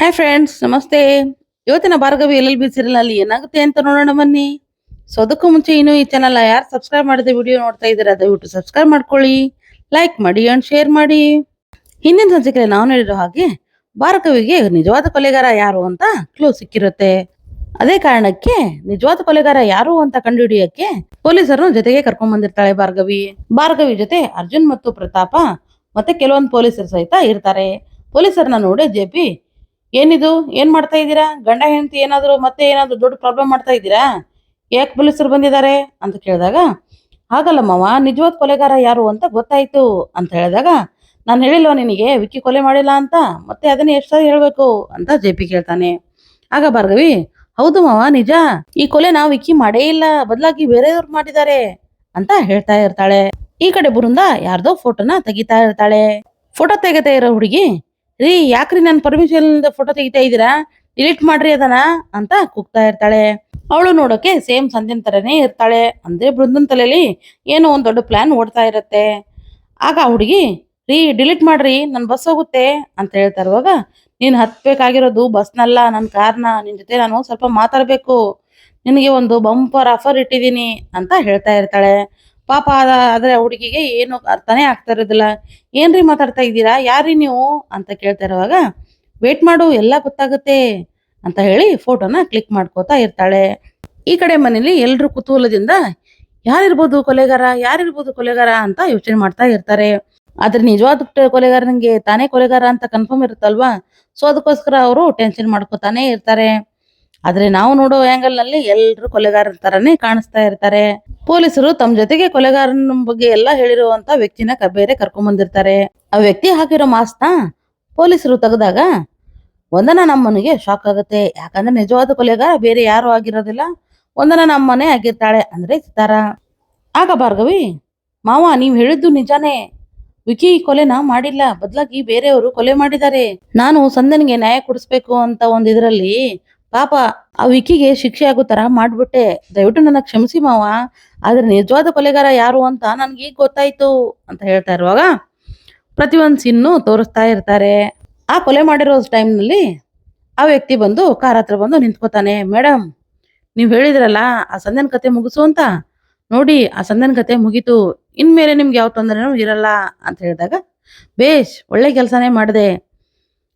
Hi friends, ನಮಸ್ತೆ. ಇವತ್ತಿನ Bhargavi LLB serial ನಲ್ಲಿ ಏನಾಗುತ್ತೆ ಅಂತ ನೋಡೋಣ ಬನ್ನಿ. ಸೊ ಅದಕ್ಕೂ ಮುಂಚೆ ಇನ್ನು ಈ ಚಾನಲ್ ಯಾರು ಸಬ್ಸ್ಕ್ರೈಬ್ ಮಾಡದೆ ವಿಡಿಯೋ ನೋಡ್ತಾ ಇದ್ದೀರಾ ದಯವಿಟ್ಟು ಸಬ್ಸ್ಕ್ರೈಬ್ ಮಾಡ್ಕೊಳ್ಳಿ, ಲೈಕ್ ಮಾಡಿ ಅಂಡ್ ಶೇರ್ ಮಾಡಿ. ಹಿಂದಿನ ಸಂಚಿಕೆ ನಾವು ಹೇಳಿರೋ ಹಾಗೆ ಭಾರ್ಗವಿಗೆ ನಿಜವಾದ ಕೊಲೆಗಾರ ಯಾರು ಅಂತ ಕ್ಲೂ ಸಿಕ್ಕಿರುತ್ತೆ. ಅದೇ ಕಾರಣಕ್ಕೆ ನಿಜವಾದ ಕೊಲೆಗಾರ ಯಾರು ಅಂತ ಕಂಡುಹಿಡಿಯಕ್ಕೆ ಪೊಲೀಸರನ್ನು ಜೊತೆಗೆ ಕರ್ಕೊಂಡ್ ಬಂದಿರ್ತಾಳೆ ಭಾರ್ಗವಿ ಜೊತೆ ಅರ್ಜುನ್ ಮತ್ತು ಪ್ರತಾಪ ಮತ್ತೆ ಕೆಲವೊಂದು ಪೊಲೀಸರು ಸಹಿತ ಇರ್ತಾರೆ. ಪೊಲೀಸರನ್ನ ನೋಡಿ ಜೆಪಿ, ಏನಿದು, ಏನ್ ಮಾಡ್ತಾ ಇದ್ದೀರಾ? ಗಂಡ ಹೆಂಡತಿ ಏನಾದ್ರು ದೊಡ್ಡ ಪ್ರಾಬ್ಲಮ್ ಮಾಡ್ತಾ ಇದ್ದೀರಾ? ಯಾಕೆ ಪೊಲೀಸರು ಬಂದಿದ್ದಾರೆ ಅಂತ ಕೇಳಿದಾಗ, ಹಾಗಲ್ಲ ಮಾವ, ನಿಜವಾದ ಕೊಲೆಗಾರ ಯಾರು ಅಂತ ಗೊತ್ತಾಯ್ತು ಅಂತ ಹೇಳಿದಾಗ, ನಾನು ಹೇಳಿಲ್ವಾ ನಿನಗೆ ವಿಕ್ಕಿ ಕೊಲೆ ಮಾಡಿಲ್ಲ ಅಂತ, ಮತ್ತೆ ಅದನ್ನ ಎಷ್ಟು ಸರಿ ಹೇಳ್ಬೇಕು ಅಂತ ಜೆಪಿ ಕೇಳ್ತಾನೆ. ಆಗ ಭಾರ್ಗವಿ, ಹೌದು ಮಾವ, ನಿಜ, ಈ ಕೊಲೆ ನಾವು ವಿಕ್ಕಿ ಮಾಡೇ ಇಲ್ಲ, ಬದಲಾಗಿ ಬೇರೆಯವ್ರು ಮಾಡಿದ್ದಾರೆ ಅಂತ ಹೇಳ್ತಾ ಇರ್ತಾಳೆ. ಈ ಕಡೆ ಬೃಂದ ಯಾರ್ದೋ ಫೋಟೋನ ತೆಗಿತಾ ಇರ್ತಾಳೆ. ಫೋಟೋ ತೆಗಿತಾ ಇರೋ ಹುಡುಗಿ, ರೀ ಯಾಕ್ರಿ ನನ್ನ ಪರ್ಮಿಷನ್ ಫೋಟೋ ತೆಗಿತಾ ಇದ್ದೀರಾ, ಡಿಲೀಟ್ ಮಾಡ್ರಿ ಅದನ್ನ ಅಂತ ಕೂಗ್ತಾ ಇರ್ತಾಳೆ. ಅವಳು ನೋಡೋಕೆ ಸೇಮ್ ಸಂಧ್ಯನ್ ತರನೇ ಇರ್ತಾಳೆ. ಅಂದ್ರೆ ಬೃಂದನ್ ತಲೆಯಲ್ಲಿ ಏನೋ ಒಂದ್ ದೊಡ್ಡ ಪ್ಲಾನ್ ಓಡ್ತಾ ಇರತ್ತೆ. ಆಗ ಹುಡುಗಿ, ರೀ ಡಿಲೀಟ್ ಮಾಡ್ರಿ, ನನ್ ಬಸ್ ಹೋಗುತ್ತೆ ಅಂತ ಹೇಳ್ತಾ ಇರುವಾಗ, ನೀನ್ ಹತ್ಬೇಕಾಗಿರೋದು ಬಸ್ನಲ್ಲ, ನನ್ನ ಕಾರ್ನ, ನಿನ್ ಜೊತೆ ನಾನು ಸ್ವಲ್ಪ ಮಾತಾಡ್ಬೇಕು, ನಿನಗೆ ಒಂದು ಬಂಪರ್ ಆಫರ್ ಇಟ್ಟಿದ್ದೀನಿ ಅಂತ ಹೇಳ್ತಾ ಇರ್ತಾಳೆ. ಪಾಪ ಆದ್ರೆ ಹುಡುಗಿಗೆ ಏನು ಅರ್ಥನೇ ಆಗ್ತಾ ಇರೋದಿಲ್ಲ. ಏನ್ರಿ ಮಾತಾಡ್ತಾ ಇದ್ದೀರಾ, ಯಾರಿ ನೀವು ಅಂತ ಕೇಳ್ತಾ ಇರುವಾಗ, ವೇಟ್ ಮಾಡು ಎಲ್ಲ ಗೊತ್ತಾಗುತ್ತೆ ಅಂತ ಹೇಳಿ ಫೋಟೋನ ಕ್ಲಿಕ್ ಮಾಡ್ಕೋತಾ ಇರ್ತಾಳೆ. ಈ ಕಡೆ ಮನೇಲಿ ಎಲ್ರು ಕುತೂಹಲದಿಂದ ಯಾರಿರ್ಬೋದು ಕೊಲೆಗಾರ ಅಂತ ಯೋಚನೆ ಮಾಡ್ತಾ ಇರ್ತಾರೆ. ಆದ್ರೆ ನಿಜವಾದ ಕೊಲೆಗಾರ ನಂಗೆ ತಾನೇ ಕೊಲೆಗಾರ ಅಂತ ಕನ್ಫರ್ಮ್ ಇರುತ್ತಲ್ವಾ, ಸೊ ಅದಕ್ಕೋಸ್ಕರ ಅವರು ಟೆನ್ಷನ್ ಮಾಡ್ಕೋತಾನೆ ಇರ್ತಾರೆ. ಆದ್ರೆ ನಾವು ನೋಡೋ ಆಂಗಲ್ ನಲ್ಲಿ ಎಲ್ರು ಕೊಲೆಗಾರರ ತರನೇ ಕಾಣಿಸ್ತಾ ಇರ್ತಾರೆ. ಪೊಲೀಸರು ತಮ್ಮ ಜೊತೆಗೆ ಕೊಲೆಗಾರನ ಬಗ್ಗೆ ಎಲ್ಲ ಹೇಳಿರುವಂತ ವ್ಯಕ್ತಿನ ಬೇರೆ ಕರ್ಕೊಂಡ್ ಬಂದಿರ್ತಾರೆ. ಆ ವ್ಯಕ್ತಿ ಹಾಕಿರೋ ಮಾಸ್ಕ್ ನ ಪೊಲೀಸರು ತೆಗೆದಾಗ ವಂದನ ನಮ್ಮನಿಗೆ ಶಾಕ್ ಆಗುತ್ತೆ. ಯಾಕಂದ್ರೆ ನಿಜವಾದ ಕೊಲೆಗಾರ ಬೇರೆ ಯಾರು ಆಗಿರೋದಿಲ್ಲ, ವಂದನ ನಮ್ಮನೆ ಆಗಿರ್ತಾಳೆ, ಅಂದ್ರೆ ಸಿತಾರ. ಆಗ ಭಾರ್ಗವಿ, ಮಾವ ನೀವ್ ಹೇಳಿದ್ದು ನಿಜಾನೇ, ವಿಕಿ ಕೊಲೆನ ಮಾಡಿಲ್ಲ, ಬದಲಾಗಿ ಬೇರೆಯವರು ಕೊಲೆ ಮಾಡಿದ್ದಾರೆ. ನಾನು ಸಂದನ್ಗೆ ನ್ಯಾಯ ಕೊಡಿಸ್ಬೇಕು ಅಂತ ಇದ್ರಲ್ಲಿ ಪಾಪ ಆ ವಿಕಿಗೆ ಶಿಕ್ಷೆ ಆಗೋ ತರ ಮಾಡ್ಬಿಟ್ಟೆ, ದಯವಿಟ್ಟು ನನ್ನ ಕ್ಷಮಿಸಿ ಮಾವ, ಆದ್ರೆ ನಿಜವಾದ ಕೊಲೆಗಾರ ಯಾರು ಅಂತ ನನ್ಗೆ ಈಗ ಗೊತ್ತಾಯ್ತು ಅಂತ ಹೇಳ್ತಾ ಇರುವಾಗ ಪ್ರತಿಯೊಂದು ಸೀನ್ನು ತೋರಿಸ್ತಾ ಇರ್ತಾರೆ. ಆ ಕೊಲೆ ಮಾಡಿರೋ ಟೈಮ್ನಲ್ಲಿ ಆ ವ್ಯಕ್ತಿ ಬಂದು ಕಾರ್ ಹತ್ರ ಬಂದು ನಿಂತ್ಕೋತಾನೆ. ಮೇಡಮ್, ನೀವ್ ಹೇಳಿದ್ರಲ್ಲ ಆ ಸಂಧ್ಯನ್ ಕತೆ ಮುಗಿಸು ಅಂತ, ನೋಡಿ ಆ ಸಂಧ್ಯನ್ ಕತೆ ಮುಗೀತು, ಇನ್ಮೇಲೆ ನಿಮ್ಗೆ ಯಾವ ತೊಂದರೆನೂ ಇರಲ್ಲ ಅಂತ ಹೇಳಿದಾಗ, ಬೇಷ್, ಒಳ್ಳೆ ಕೆಲಸನೇ ಮಾಡಿದೆ,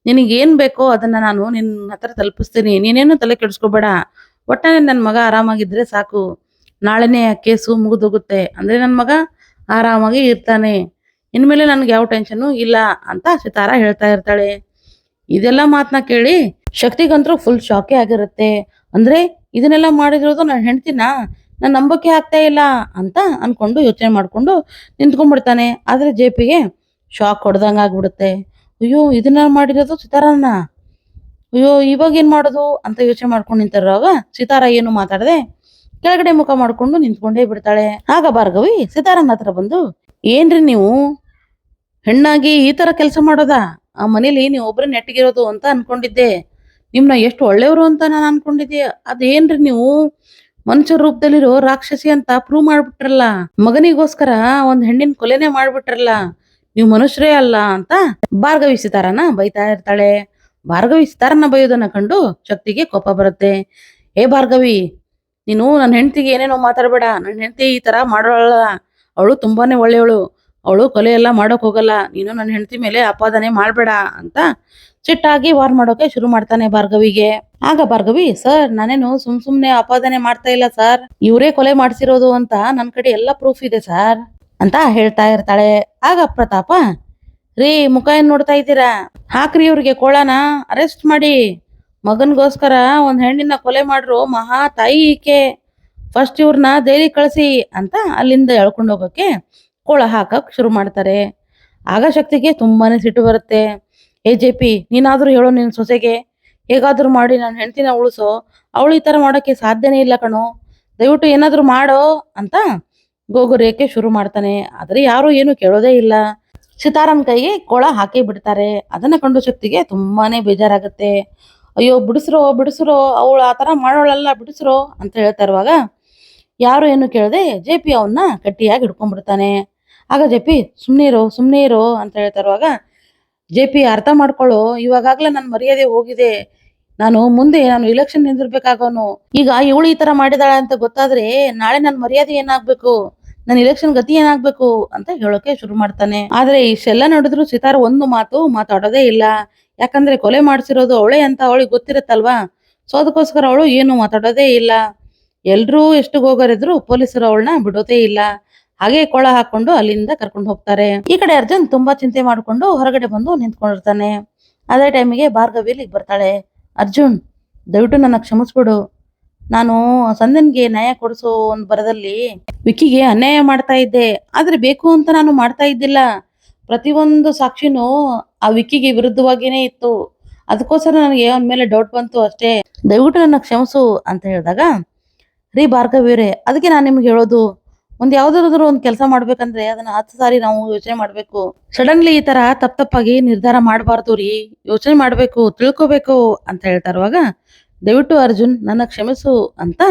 ನಿನಗೇನ್ ಬೇಕೋ ಅದನ್ನ ನಾನು ನಿನ್ನ ಹತ್ರ ತಲುಪಿಸ್ತೀನಿ, ನೀನೇನು ತಲೆ ಕೆಡಿಸ್ಕೋಬೇಡ, ಒಟ್ಟನೆ ನನ್ನ ಮಗ ಆರಾಮಾಗಿದ್ರೆ ಸಾಕು, ನಾಳೆನೇ ಆ ಕೇಸು ಮುಗಿದೋಗುತ್ತೆ, ಅಂದ್ರೆ ನನ್ನ ಮಗ ಆರಾಮಾಗಿ ಇರ್ತಾನೆ, ಇನ್ಮೇಲೆ ನನ್ಗೆ ಯಾವ ಟೆನ್ಷನು ಇಲ್ಲ ಅಂತ ಸಿತಾರ ಹೇಳ್ತಾ ಇರ್ತಾಳೆ. ಇದೆಲ್ಲ ಮಾತನ್ನ ಕೇಳಿ ಶಕ್ತಿಗಂತರೂ ಫುಲ್ ಶಾಕೇ ಆಗಿರುತ್ತೆ. ಅಂದ್ರೆ ಇದನ್ನೆಲ್ಲ ಮಾಡಿದಿರೋದು ನನ್ನ ಹೆಂಡ್ತಿನ, ನಾನು ನಂಬಕ್ಕೆ ಆಗ್ತಾ ಇಲ್ಲ ಅಂತ ಅನ್ಕೊಂಡು ಯೋಚನೆ ಮಾಡ್ಕೊಂಡು ನಿಂತ್ಕೊಂಡ್ಬಿಡ್ತಾನೆ. ಆದ್ರೆ ಜೆಪಿಗೆ ಶಾಕ್ ಹೊಡೆದಂಗ ಆಗ್ಬಿಡುತ್ತೆ. ಅಯ್ಯೋ, ಇದನ್ನ ಮಾಡಿರೋದು ಸಿತಾರನ್ನ, ಅಯ್ಯೋ ಇವಾಗ ಏನ್ ಮಾಡೋದು ಅಂತ ಯೋಚನೆ ಮಾಡ್ಕೊಂಡು ನಿಂತಿರುವಾಗ ಸಿತಾರ ಏನು ಮಾತಾಡದೆ ಕೆಳಗಡೆ ಮುಖ ಮಾಡ್ಕೊಂಡು ನಿಂತ್ಕೊಂಡೇ ಬಿಡ್ತಾಳೆ. ಆಗ ಭಾರ್ಗವಿ ಸಿತಾರನ ಹತ್ರ ಬಂದು, ಏನ್ರಿ ನೀವು ಹೆಣ್ಣಾಗಿ ಈ ತರ ಕೆಲಸ ಮಾಡೋದಾ, ಆ ಮನೇಲಿ ನೀವು ಒಬ್ರು ನೆಟ್ಟಿಗಿರೋದು ಅಂತ ಅನ್ಕೊಂಡಿದ್ದೆ, ನಿಮ್ನ ಎಷ್ಟು ಒಳ್ಳೆಯವರು ಅಂತ ನಾನು ಅನ್ಕೊಂಡಿದ್ದೆ, ಅದೇನ್ರಿ ನೀವು ಮನುಷ್ಯ ರೂಪದಲ್ಲಿರೋ ರಾಕ್ಷಸಿ ಅಂತ ಪ್ರೂವ್ ಮಾಡ್ಬಿಟ್ರಲ್ಲ, ಮಗನಿಗೋಸ್ಕರ ಒಂದ್ ಹೆಣ್ಣಿನ ಕೊಲೆನೆ ಮಾಡ್ಬಿಟ್ರಲ್ಲ, ನೀವು ಮನುಷ್ಯರೇ ಅಲ್ಲ ಅಂತ ಭಾರ್ಗವಿ ಸಿತಾರನ ಬೈತಾ ಇರ್ತಾಳೆ. ಭಾರ್ಗವಿ ಸಿತಾರನ ಬೈಯೋದನ್ನ ಕಂಡು ಶಕ್ತಿಗೆ ಕೋಪ ಬರುತ್ತೆ. ಏ ಭಾರ್ಗವಿ, ನೀನು ನನ್ನ ಹೆಂಡತಿಗೆ ಏನೇನೋ ಮಾತಾಡ್ಬೇಡ, ನನ್ನ ಹೆಂಡತಿ ಈ ತರ ಮಾಡೋಳಲ್ಲ, ಅವಳು ತುಂಬಾನೇ ಒಳ್ಳೆಯವಳು, ಅವಳು ಕೊಲೆ ಎಲ್ಲ ಮಾಡೋಕ್ ಹೋಗಲ್ಲ, ನೀನು ನನ್ನ ಹೆಂಡತಿ ಮೇಲೆ ಆಪಾದನೆ ಮಾಡ್ಬೇಡ ಅಂತ ಸಿಟ್ಟಾಗಿ ವಾರ್ ಮಾಡೋಕೆ ಶುರು ಮಾಡ್ತಾನೆ ಭಾರ್ಗವಿಗೆ. ಆಗ ಭಾರ್ಗವಿ, ಸರ್ ನಾನೇನು ಸುಮ್ನೆ ಆಪಾದನೆ ಮಾಡ್ತಾ ಇಲ್ಲ ಸರ್, ಇವರೇ ಕೊಲೆ ಮಾಡ್ಸಿರೋದು ಅಂತ ನನ್ ಕಡೆ ಎಲ್ಲ ಪ್ರೂಫ್ ಇದೆ ಸರ್ ಅಂತ ಹೇಳ್ತಾ ಇರ್ತಾಳೆ. ಆಗ ಪ್ರತಾಪ, ರೀ ಮುಖ ಏನ್ ನೋಡ್ತಾ ಇದ್ದೀರಾ, ಹಾಕ್ರಿ ಇವ್ರಿಗೆ ಕೋಳನ, ಅರೆಸ್ಟ್ ಮಾಡಿ, ಮಗನ್ಗೋಸ್ಕರ ಒಂದ್ ಹೆಣ್ಣಿನ ಕೊಲೆ ಮಾಡ್ರು ಮಹಾ ತಾಯಿ ಈಕೆ, ಫಸ್ಟ್ ಇವ್ರನ್ನ ಜೈಲಿಗೆ ಕಳಿಸಿ ಅಂತ ಅಲ್ಲಿಂದ ಎಳ್ಕೊಂಡು ಹೋಗೋಕೆ ಕೋಳ ಹಾಕಕ್ ಶುರು ಮಾಡ್ತಾರೆ. ಆಗ ಶಕ್ತಿಗೆ ತುಂಬಾನೇ ಸಿಟ್ಟು ಬರುತ್ತೆ. ಏ ಜೆಪಿ, ನೀನಾದ್ರೂ ಹೇಳೋ ನಿನ್ ಸೊಸೆಗೆ, ಹೇಗಾದ್ರೂ ಮಾಡಿ ನನ್ನ ಹೆಂಡತಿನ ಉಳಿಸೋ, ಅವಳು ಈ ತರ ಮಾಡೋಕೆ ಸಾಧ್ಯನೇ ಇಲ್ಲ ಕಣೋ, ದಯವಿಟ್ಟು ಏನಾದ್ರೂ ಮಾಡೋ ಅಂತ ಗೋಗುರಿಯಕ್ಕೆ ಶುರು ಮಾಡ್ತಾನೆ. ಆದ್ರೆ ಯಾರು ಏನು ಕೇಳೋದೇ ಇಲ್ಲ. ಸಿತಾರನ್ ಕೈಗೆ ಕೋಳ ಹಾಕಿ ಬಿಡ್ತಾರೆ. ಅದನ್ನ ಕಂಡು ಶಕ್ತಿಗೆ ತುಂಬಾನೇ ಬೇಜಾರಾಗುತ್ತೆ. ಅಯ್ಯೋ ಬಿಡಿಸ್ರೋ, ಅವಳು ಆತರ ಮಾಡೋಳಲ್ಲ, ಬಿಡಿಸ್ರೋ ಅಂತ ಹೇಳ್ತಾ ಇರುವಾಗ ಯಾರು ಏನು ಕೇಳದೆ ಜೆಪಿ ಅವನ್ನ ಗಟ್ಟಿಯಾಗಿ ಹಿಡ್ಕೊಂಡ್ಬಿಡ್ತಾನೆ. ಆಗ ಜೆಪಿ, ಸುಮ್ನೆ ಇರೋ ಅಂತ ಹೇಳ್ತಾ ಇರುವಾಗ ಜೆ ಪಿ ಅರ್ಥ ಮಾಡ್ಕೊಳ್ಳೋ, ಇವಾಗಾಗ್ಲೇ ನನ್ನ ಮರ್ಯಾದೆ ಹೋಗಿದೆ. ಮುಂದೆ ನಾನು ಇಲೆಕ್ಷನ್ ನಿಂದಿರ್ಬೇಕಾಗೋನು. ಈಗ ಇವಳು ಈ ತರ ಮಾಡಿದಾಳೆ ಅಂತ ಗೊತ್ತಾದ್ರೆ ನಾಳೆ ನನ್ನ ಮರ್ಯಾದೆ ಏನಾಗ್ಬೇಕು, ನನ್ನ ಇಲೆಕ್ಷನ್ ಗತಿ ಏನಾಗ್ಬೇಕು ಅಂತ ಹೇಳೋಕೆ ಶುರು ಮಾಡ್ತಾನೆ. ಆದ್ರೆ ಇಷ್ಟೆಲ್ಲ ನೋಡಿದ್ರು ಸಿತಾರ್ ಒಂದು ಮಾತು ಮಾತಾಡೋದೇ ಇಲ್ಲ. ಯಾಕಂದ್ರೆ ಕೊಲೆ ಮಾಡಿಸಿರೋದು ಅವಳೇ ಅಂತ ಅವಳಿಗೆ ಗೊತ್ತಿರುತ್ತಲ್ವಾ. ಸೊ ಅದಕ್ಕೋಸ್ಕರ ಅವಳು ಏನು ಮಾತಾಡೋದೇ ಇಲ್ಲ. ಎಲ್ರೂ ಎಷ್ಟು ಹೋಗರಿದ್ರು ಪೊಲೀಸರು ಅವಳನ್ನ ಬಿಡೋದೇ ಇಲ್ಲ. ಹಾಗೆ ಕೊಳ ಹಾಕೊಂಡು ಅಲ್ಲಿಂದ ಕರ್ಕೊಂಡು ಹೋಗ್ತಾರೆ. ಈ ಕಡೆ ಅರ್ಜುನ್ ತುಂಬಾ ಚಿಂತೆ ಮಾಡ್ಕೊಂಡು ಹೊರಗಡೆ ಬಂದು ನಿಂತ್ಕೊಂಡಿರ್ತಾನೆ. ಅದೇ ಟೈಮಿಗೆ ಭಾರ್ಗವಿ ಇಲ್ಲಿಗೆ ಬರ್ತಾಳೆ. ಅರ್ಜುನ್, ದಯವಿಟ್ಟು ನನ್ನ ಕ್ಷಮಿಸ್ಬಿಡು. ನಾನು ಸಂದನ್ಗೆ ನ್ಯಾಯ ಕೊಡಿಸೋ ಒಂದು ಬರದಲ್ಲಿ ವಿಕಿಗೆ ಅನ್ಯಾಯ ಮಾಡ್ತಾ ಇದ್ದೆ. ಆದ್ರೆ ಬೇಕು ಅಂತ ನಾನು ಮಾಡ್ತಾ ಇದ್ದಿಲ್ಲ. ಪ್ರತಿಯೊಂದು ಸಾಕ್ಷಿನೂ ಆ ವಿಕಿಗೆ ವಿರುದ್ಧವಾಗಿನೇ ಇತ್ತು. ಅದಕ್ಕೋಸ್ಕರ ನನಗೆ ಅವನ ಮೇಲೆ ಡೌಟ್ ಬಂತು ಅಷ್ಟೇ. ದಯವಿಟ್ಟು ನನ್ನ ಕ್ಷಮಿಸು ಅಂತ ಹೇಳಿದಾಗ, ರೀ ಭಾರ್ಗವಿಯರೇ, ಅದಕ್ಕೆ ನಾನು ನಿಮ್ಗೆ ಹೇಳೋದು, ಯಾವ್ದಾದ್ರು ಒಂದು ಕೆಲಸ ಮಾಡ್ಬೇಕಂದ್ರೆ ಅದನ್ನ 10 ಸಾರಿ ನಾವು ಯೋಚನೆ ಮಾಡ್ಬೇಕು. ಸಡನ್ಲಿ ಈ ತರ ತಪ್ಪಾಗಿ ನಿರ್ಧಾರ ಮಾಡಬಾರ್ದು ರೀ. ಯೋಚನೆ ಮಾಡ್ಬೇಕು, ತಿಳ್ಕೊಬೇಕು ಅಂತ ಹೇಳ್ತಾ ಇರುವಾಗ, ದಯವಿಟ್ಟು ಅರ್ಜುನ್ ನನ್ನ ಕ್ಷಮಿಸು ಅಂತ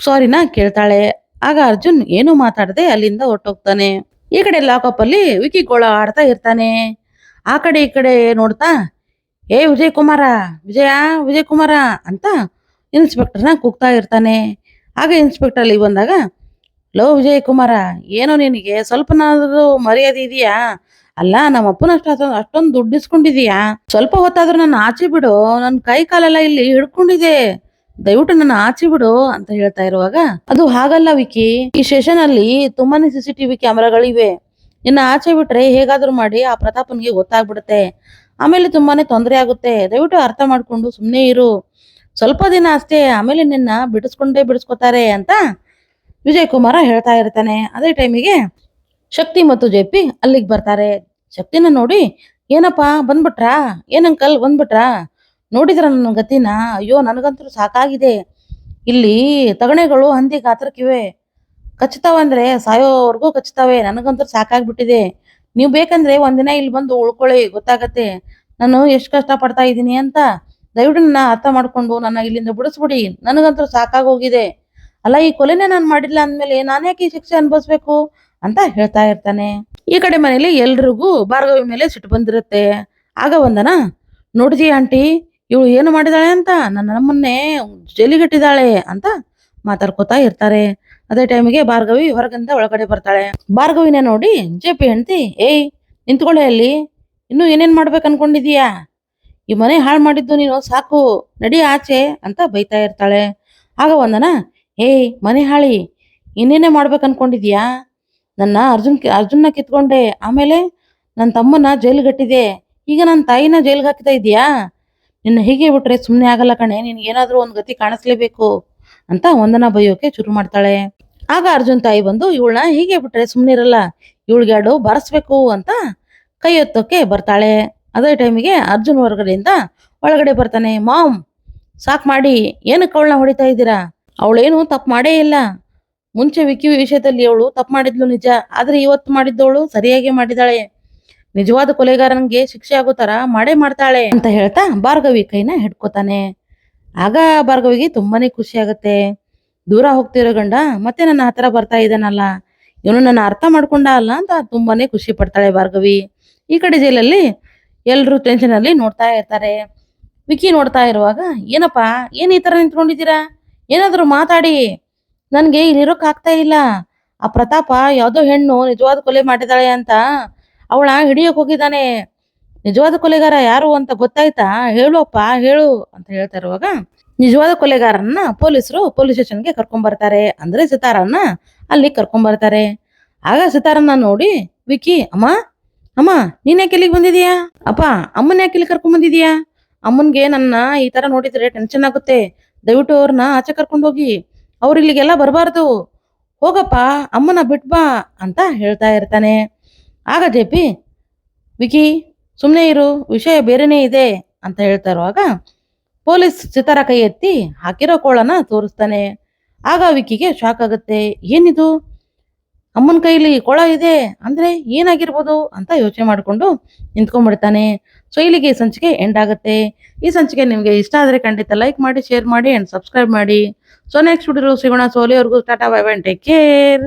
ಸಾರಿನ ಕೇಳ್ತಾಳೆ. ಆಗ ಅರ್ಜುನ್ ಏನು ಮಾತಾಡದೆ ಅಲ್ಲಿಂದ ಹೊರಟೋಗ್ತಾನೆ. ಈ ಕಡೆ ಲಾಕಪ್ ಅಲ್ಲಿ ವಿಕಿ ಗೋಳ ಆಡ್ತಾ ಇರ್ತಾನೆ. ಆ ಕಡೆ ಈ ಕಡೆ ನೋಡ್ತಾ, ಏ ವಿಜಯ್ ಕುಮಾರ ಅಂತ ಇನ್ಸ್ಪೆಕ್ಟರ್ನ ಕೂಗ್ತಾ ಇರ್ತಾನೆ. ಆಗ ಇನ್ಸ್ಪೆಕ್ಟರ್ ಅಲ್ಲಿ ಬಂದಾಗ, ಲೋ ವಿಜಯ್ ಕುಮಾರ, ಏನೋ ನಿನಗೆ ಸ್ವಲ್ಪನಾದ್ರೂ ಮರ್ಯಾದೆ ಇದೆಯಾ? ಅಲ್ಲ, ನಮ್ಮ ಅಷ್ಟೊಂದು ದುಡ್ಡು ಇಸ್ಕೊಂಡಿದೀಯಾ? ಸ್ವಲ್ಪ ಹೊತ್ತಾದ್ರೂ ನನ್ನ ಆಚೆ ಬಿಡು, ನನ್ನ ಕೈ ಕಾಲೆಲ್ಲ ಇಲ್ಲಿ ಹಿಡ್ಕೊಂಡಿದೆ, ದಯವಿಟ್ಟು ನನ್ನ ಆಚೆ ಬಿಡು ಅಂತ ಹೇಳ್ತಾ ಇರುವಾಗ, ಅದು ಹಾಗಲ್ಲ ವಿಕಿ, ಈ ಸ್ಟೇಷನ್ ಅಲ್ಲಿ ತುಂಬಾನೇ CCTV ಕ್ಯಾಮೆರಾಗಳಿವೆ. ಇನ್ನ ಆಚೆ ಬಿಟ್ರೆ ಹೇಗಾದ್ರೂ ಮಾಡಿ ಆ ಪ್ರತಾಪನ್ಗೆ ಗೊತ್ತಾಗ್ಬಿಡುತ್ತೆ. ಆಮೇಲೆ ತುಂಬಾನೇ ತೊಂದರೆ ಆಗುತ್ತೆ. ದಯವಿಟ್ಟು ಅರ್ಥ ಮಾಡ್ಕೊಂಡು ಸುಮ್ಮನೆ ಇರು. ಸ್ವಲ್ಪ ದಿನ ಅಷ್ಟೇ, ಆಮೇಲೆ ನಿನ್ನ ಬಿಡಿಸ್ಕೋತಾರೆ ಅಂತ ವಿಜಯ್ ಕುಮಾರ ಹೇಳ್ತಾ ಇರ್ತಾನೆ. ಅದೇ ಟೈಮಿಗೆ ಶಕ್ತಿ ಮತ್ತು JP ಅಲ್ಲಿಗೆ ಬರ್ತಾರೆ. ಶಕ್ತಿನ ನೋಡಿ, ಏನಪ್ಪಾ ಬಂದ್ಬಿಟ್ರಾ? ಏನಂಕಲ್ ಬಂದ್ಬಿಟ್ರಾ? ನೋಡಿದ್ರ ನನ್ನ ಗತಿನ? ಅಯ್ಯೋ, ನನಗಂತೂ ಸಾಕಾಗಿದೆ. ಇಲ್ಲಿ ತಗಣೆಗಳು ಹಂದಿ ಗಾತ್ರಕ್ಕಿವೆ, ಕಚ್ತಾವಂದ್ರೆ ಸಾಯೋವರೆಗೂ ಕಚ್ತಾವೆ. ನನಗಂತೂ ಸಾಕಾಗ್ಬಿಟ್ಟಿದೆ. ನೀವು ಬೇಕಂದ್ರೆ ಒಂದಿನ ಇಲ್ಲಿ ಬಂದು ಉಳ್ಕೊಳ್ಳಿ, ಗೊತ್ತಾಗತ್ತೆ ನಾನು ಎಷ್ಟು ಕಷ್ಟ ಪಡ್ತಾ ಇದ್ದೀನಿ ಅಂತ. ದಯವಿಟ್ಟು ನನ್ನ ಅರ್ಥ ಮಾಡ್ಕೊಂಡು ನನ್ನ ಇಲ್ಲಿಂದ ಬಿಡಿಸ್ಬಿಡಿ, ನನಗಂತೂ ಸಾಕಾಗೋಗಿದೆ. ಅಲ್ಲ, ಈ ಕೊಲೆನೇ ನಾನು ಮಾಡಿಲ್ಲ ಅಂದ್ಮೇಲೆ ನಾನು ಯಾಕೆ ಈ ಶಿಕ್ಷೆ ಅನುಭವಿಸ್ಬೇಕು ಅಂತ ಹೇಳ್ತಾ ಇರ್ತಾನೆ. ಈ ಕಡೆ ಮನೇಲಿ ಎಲ್ರಿಗೂ ಭಾರ್ಗವಿ ಮೇಲೆ ಸಿಟ್ಟು ಬಂದಿರುತ್ತೆ. ಆಗ ವಂದನ, ನೋಡಿದಿ ಆಂಟಿ, ಇವಳು ಏನು ಮಾಡಿದಾಳೆ ಅಂತ, ನಮ್ಮನ್ನೇ ಜೈಲಿಗಟ್ಟಿದ್ದಾಳೆ ಅಂತ ಮಾತಾಡ್ಕೋತಾ ಇರ್ತಾರೆ. ಅದೇ ಟೈಮಿಗೆ ಭಾರ್ಗವಿ ಹೊರಗಿಂದ ಒಳಗಡೆ ಬರ್ತಾಳೆ. ಭಾರ್ಗವಿನ ನೋಡಿ JP ಹೆಂಡ್ತಿ, ಏಯ್ ನಿಂತ್ಕೊಳ್ಳೆ ಅಲ್ಲಿ, ಇನ್ನೂ ಏನೇನ್ ಮಾಡ್ಬೇಕು ಅನ್ಕೊಂಡಿದೀಯಾ? ಈ ಮನೆ ಹಾಳು ಮಾಡಿದ್ದು ನೀನು, ಸಾಕು, ನಡಿ ಆಚೆ ಅಂತ ಬೈತಾ ಇರ್ತಾಳೆ. ಆಗ ವಂದನ, ಏಯ್ ಮನೆ ಹಾಳಿ, ಇನ್ನೇನೇ ಮಾಡ್ಬೇಕು ಅನ್ಕೊಂಡಿದ್ಯಾ? ನನ್ನ ಅರ್ಜುನ್ನ ಕಿತ್ಕೊಂಡೆ, ಆಮೇಲೆ ನನ್ನ ತಮ್ಮನ ಜೈಲ್ಗಟ್ಟಿದೆ, ಈಗ ನನ್ನ ತಾಯಿನ ಜೈಲ್ಗೆ ಹಾಕ್ತಾ ಇದೀಯಾ? ನಿನ್ನ ಹೀಗೆ ಬಿಟ್ರೆ ಸುಮ್ಮನೆ ಆಗಲ್ಲ ಕಣೆ, ನಿನ್ಗೇನಾದ್ರೂ ಒಂದು ಗತಿ ಕಾಣಿಸ್ಲೇಬೇಕು ಅಂತ ವಂದನ ಬೈಯೋಕೆ ಶುರು ಮಾಡ್ತಾಳೆ. ಆಗ ಅರ್ಜುನ್ ತಾಯಿ ಬಂದು, ಇವಳನ್ನ ಹೀಗೆ ಬಿಟ್ರೆ ಸುಮ್ಮನೆ ಇರಲ್ಲ, ಇವಳಿಗೆ ಎರಡು ಬಾರಿಸ್ಬೇಕು ಅಂತ ಕೈ ಎತ್ತೋಕೆ ಬರ್ತಾಳೆ. ಅದೇ ಟೈಮಿಗೆ ಅರ್ಜುನ್ ಹೊರಗಡೆಯಿಂದ ಒಳಗಡೆ ಬರ್ತಾನೆ. ಮಾಮ್, ಸಾಕ್ ಮಾಡಿ, ಏನಕ್ಕೆ ಅವಳನ್ನ ಹೊಡಿತಾ ಇದ್ದೀರಾ? ಅವಳೇನು ತಪ್ಪು ಮಾಡೇ ಇಲ್ಲ. ಮುಂಚೆ ವಿಕಿ ವಿಷಯದಲ್ಲಿ ಅವಳು ತಪ್ಪು ಮಾಡಿದ್ಲು ನಿಜ, ಆದ್ರೆ ಇವತ್ತು ಮಾಡಿದ್ದವಳು ಸರಿಯಾಗಿ ಮಾಡಿದಾಳೆ. ನಿಜವಾದ ಕೊಲೆಗಾರನಿಗೆ ಶಿಕ್ಷೆ ಆಗೋ ತರ ಮಾಡೇ ಮಾಡ್ತಾಳೆ ಅಂತ ಹೇಳ್ತಾ ಭಾರ್ಗವಿ ಕೈನ ಹಿಡ್ಕೋತಾನೆ. ಆಗ ಭಾರ್ಗವಿಗೆ ತುಂಬಾನೇ ಖುಷಿ ಆಗತ್ತೆ. ದೂರ ಹೋಗ್ತಿರೋ ಗಂಡ ಮತ್ತೆ ನನ್ನ ಹತ್ರ ಬರ್ತಾ ಇದ್ದಾನಲ್ಲ, ಇವನು ನನ್ನ ಅರ್ಥ ಮಾಡ್ಕೊಂಡ ಅಲ್ಲ ಅಂತ ತುಂಬಾನೇ ಖುಷಿ ಪಡ್ತಾಳೆ ಭಾರ್ಗವಿ. ಈ ಕಡೆ ಜೈಲಲ್ಲಿ ಎಲ್ರು ಟೆನ್ಷನ್ ಅಲ್ಲಿ ನೋಡ್ತಾ ಇರ್ತಾರೆ. ವಿಕಿ ನೋಡ್ತಾ ಇರುವಾಗ, ಏನಪ್ಪಾ, ಏನ್ ಈ ತರ ನಿಂತ್ಕೊಂಡಿದ್ದೀರಾ? ಏನಾದ್ರು ಮಾತಾಡಿ, ನನ್ಗೆ ಇಲ್ಲಿರೋಕ್ ಆಗ್ತಾ ಇಲ್ಲ. ಆ ಪ್ರತಾಪ ಯಾವ್ದೋ ಹೆಣ್ಣು ನಿಜವಾದ ಕೊಲೆ ಮಾಡಿದಾಳೆ ಅಂತ ಅವಳ ಹಿಡಿಯೋಕ್ ಹೋಗಿದ್ದಾನೆ. ನಿಜವಾದ ಕೊಲೆಗಾರ ಯಾರು ಅಂತ ಗೊತ್ತಾಯ್ತಾ? ಹೇಳುವಪ್ಪ, ಹೇಳು ಅಂತ ಹೇಳ್ತಾ ಇರುವಾಗ, ನಿಜವಾದ ಕೊಲೆಗಾರನ್ನ ಪೊಲೀಸರು ಪೊಲೀಸ್ ಸ್ಟೇಷನ್ಗೆ ಕರ್ಕೊಂಡ್ಬರ್ತಾರೆ. ಅಂದ್ರೆ ಸಿತಾರನ್ನ ಅಲ್ಲಿ ಕರ್ಕೊಂಡ್ಬರ್ತಾರೆ. ಆಗ ಸಿತಾರನ್ನ ನೋಡಿ ವಿಕಿ, ಅಮ್ಮ ನೀನ್ ಯಾಕೆ ಇಲ್ಲಿಗೆ ಬಂದಿದೀಯಾ? ಅಪ್ಪ, ಅಮ್ಮನ ಯಾಕೆ ಇಲ್ಲಿ ಕರ್ಕೊಂಡ್ ಬಂದಿದೀಯಾ? ಅಮ್ಮನ್ಗೆ ನನ್ನ ಈ ತರ ನೋಡಿದ್ರೆ ಟೆನ್ಷನ್ ಆಗುತ್ತೆ, ದಯವಿಟ್ಟು ಅವ್ರನ್ನ ಆಚೆ ಕರ್ಕೊಂಡು ಹೋಗಿ, ಅವ್ರು ಇಲ್ಲಿಗೆಲ್ಲ ಬರಬಾರ್ದು, ಹೋಗಪ್ಪ, ಅಮ್ಮನ ಬಿಟ್ಬಾ ಅಂತ ಹೇಳ್ತಾ ಇರ್ತಾನೆ. ಆಗ JP, ವಿಕಿ ಸುಮ್ಮನೆ ಇರು, ವಿಷಯ ಬೇರೆನೇ ಇದೆ ಅಂತ ಹೇಳ್ತಾ ಇರುವಾಗ ಪೊಲೀಸ್ ಸಿತಾರ ಕೈ ಎತ್ತಿ ಹಾಕಿರೋ ಕೋಳನ ತೋರಿಸ್ತಾನೆ. ಆಗ ವಿಕಿಗೆ ಶಾಕ್ ಆಗುತ್ತೆ. ಏನಿದು, ಅಮ್ಮನ ಕೈಲಿ ಕೊಳ ಇದೆ ಅಂದ್ರೆ ಏನಾಗಿರ್ಬೋದು ಅಂತ ಯೋಚನೆ ಮಾಡಿಕೊಂಡು ನಿಂತ್ಕೊಂಡ್ಬಿಡ್ತಾನೆ. ಸೊ ಇಲ್ಲಿಗೆ ಈ ಸಂಚಿಕೆ ಎಂಡ್ ಆಗುತ್ತೆ. ಈ ಸಂಚಿಕೆ ನಿಮಗೆ ಇಷ್ಟ ಆದ್ರೆ ಖಂಡಿತ ಲೈಕ್ ಮಾಡಿ, ಶೇರ್ ಮಾಡಿ ಅಂಡ್ ಸಬ್ಸ್ಕ್ರೈಬ್ ಮಾಡಿ. ಸೊ ನೆಕ್ಸ್ಟ್ ವಿಡಿಯೋ ಸಿಗೋಣ. ಸೊ ಅಲ್ಲಿವರೆಗೂ Tata, bye bye, take care.